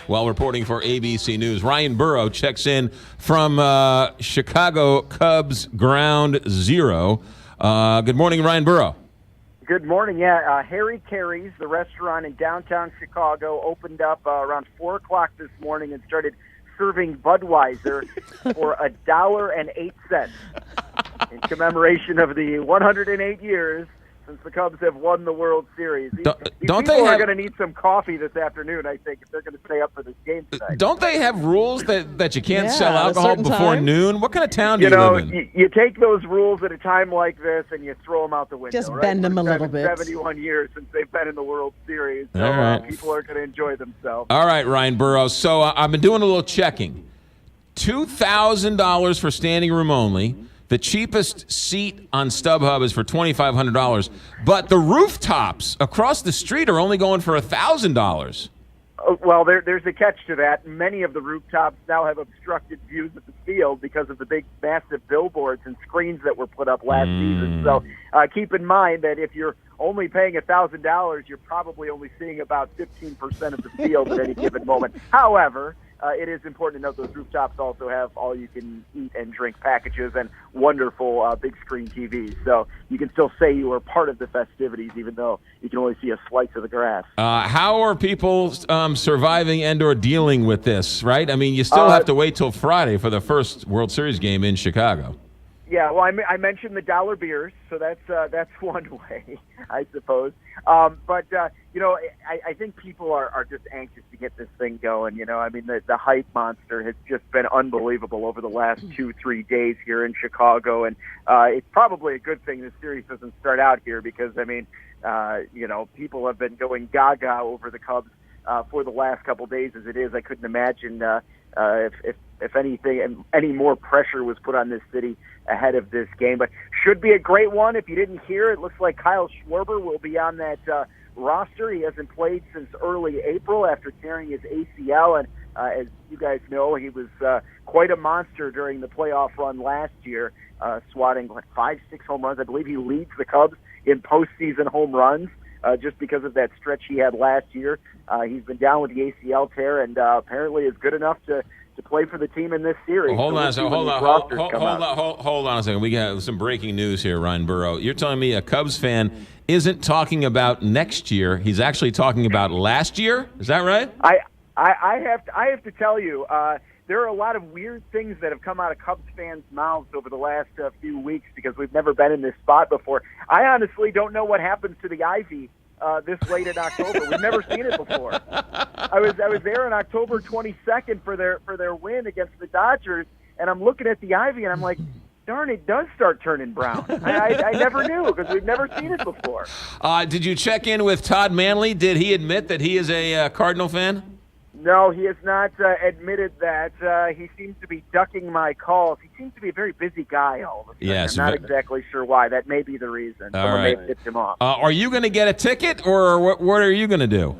while reporting for ABC News. Ryan Burrow checks in from Chicago Cubs Ground Zero. Good morning, Ryan Burrow. Good morning. Yeah, Harry Carey's, the restaurant in downtown Chicago, opened up around 4 o'clock this morning and started serving Budweiser for $1.08 in commemoration of the 108 years since the Cubs have won the World Series. These people are going to need some coffee this afternoon, I think, if they're going to stay up for this game tonight. Don't they have rules that you can't sell alcohol before noon? What kind of town do you live in? You take those rules at a time like this and you throw them out the window. Just bend them a little bit. 71 years since they've been in the World Series, so people are going to enjoy themselves. All right, Ryan Burrow. So I've been doing a little checking. $2,000 for standing room only. The cheapest seat on StubHub is for $2,500, but the rooftops across the street are only going for $1,000. Well, there's a catch to that. Many of the rooftops now have obstructed views of the field because of the big, massive billboards and screens that were put up last season. So keep in mind that if you're only paying $1,000, you're probably only seeing about 15% of the field at any given moment. However, it is important to note those rooftops also have all-you-can-eat and drink packages and wonderful big screen TVs. So you can still say you are part of the festivities, even though you can only see a slice of the grass. How are people surviving and or dealing with this, right? I mean, you still have to wait till Friday for the first World Series game in Chicago. Yeah, well, I mentioned the dollar beers, so that's one way, I suppose. But I think people are just anxious to get this thing going. I mean, the hype monster has just been unbelievable over the last 2-3 days here in Chicago, and it's probably a good thing this series doesn't start out here because, I mean, people have been going gaga over the Cubs for the last couple days as it is. I couldn't imagine if anything, any more pressure was put on this city ahead of this game. But should be a great one. If you didn't hear, it looks like Kyle Schwarber will be on that roster. He hasn't played since early April after tearing his ACL, and as you guys know, he was quite a monster during the playoff run last year, swatting 5-6 home runs. I believe he leads the Cubs in postseason home runs just because of that stretch he had last year. He's been down with the ACL tear and apparently is good enough to play for the team in this series. Hold on a second. We got some breaking news here, Ryan Burrow. You're telling me a Cubs fan isn't talking about next year. He's actually talking about last year? Is that right? I have to tell you, there are a lot of weird things that have come out of Cubs fans' mouths over the last few weeks because we've never been in this spot before. I honestly don't know what happens to the ivy this late in October. We've never seen it before. I was there on October 22nd for their win against the Dodgers, and I'm looking at the ivy, and I'm like, darn, it does start turning brown. I never knew because we've never seen it before. Did you check in with Todd Manley? Did he admit that he is a Cardinal fan? No, he has not admitted that. He seems to be ducking my calls. He seems to be a very busy guy all of a sudden. Yes, I'm not exactly sure why. That may be the reason. Someone may have tipped him off. Are you going to get a ticket, or what are you going to do?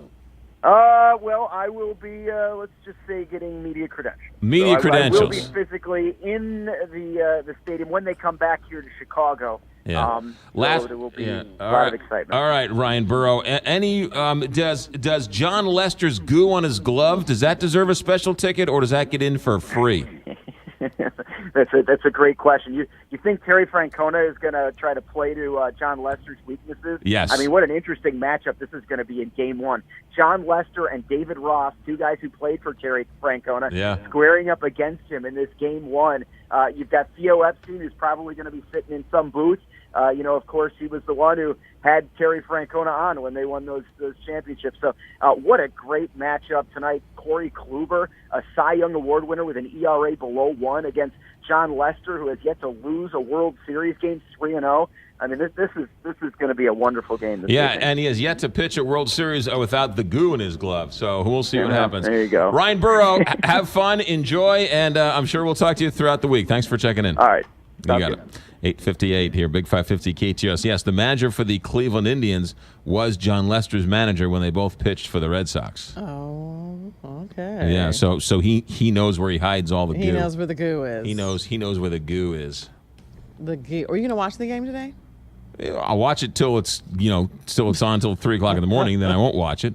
Well, I will be, let's just say, getting media credentials. Media credentials. I will be physically in the stadium when they come back here to Chicago. Yeah. So there will be a lot of excitement. All right, Ryan Burrow. Does John Lester's goo on his glove, does that deserve a special ticket, or does that get in for free? That's a great question. You think Terry Francona is going to try to play to John Lester's weaknesses? Yes. I mean, what an interesting matchup this is going to be in Game 1. John Lester and David Ross, two guys who played for Terry Francona, squaring up against him in this Game 1. You've got Theo Epstein, who's probably going to be sitting in some booth. Of course, he was the one who had Terry Francona on when they won those championships. So what a great matchup tonight. Corey Kluber, a Cy Young Award winner with an ERA below 1 against John Lester, who has yet to lose a World Series game, 3-0. I mean, this is going to be a wonderful game this evening. And he has yet to pitch a World Series without the goo in his glove. So we'll see what happens. There you go. Ryan Burrow, have fun, enjoy, and I'm sure we'll talk to you throughout the week. Thanks for checking in. All right. You got it. 8:58 here, Big 550 KTOS. Yes, the manager for the Cleveland Indians was John Lester's manager when they both pitched for the Red Sox. Oh, okay. Yeah, so he knows where he hides all the goo. He knows where the goo is. He knows where the goo is. The goo. Are you gonna watch the game today? I'll watch it till it's on till 3 o'clock in the morning. Then I won't watch it.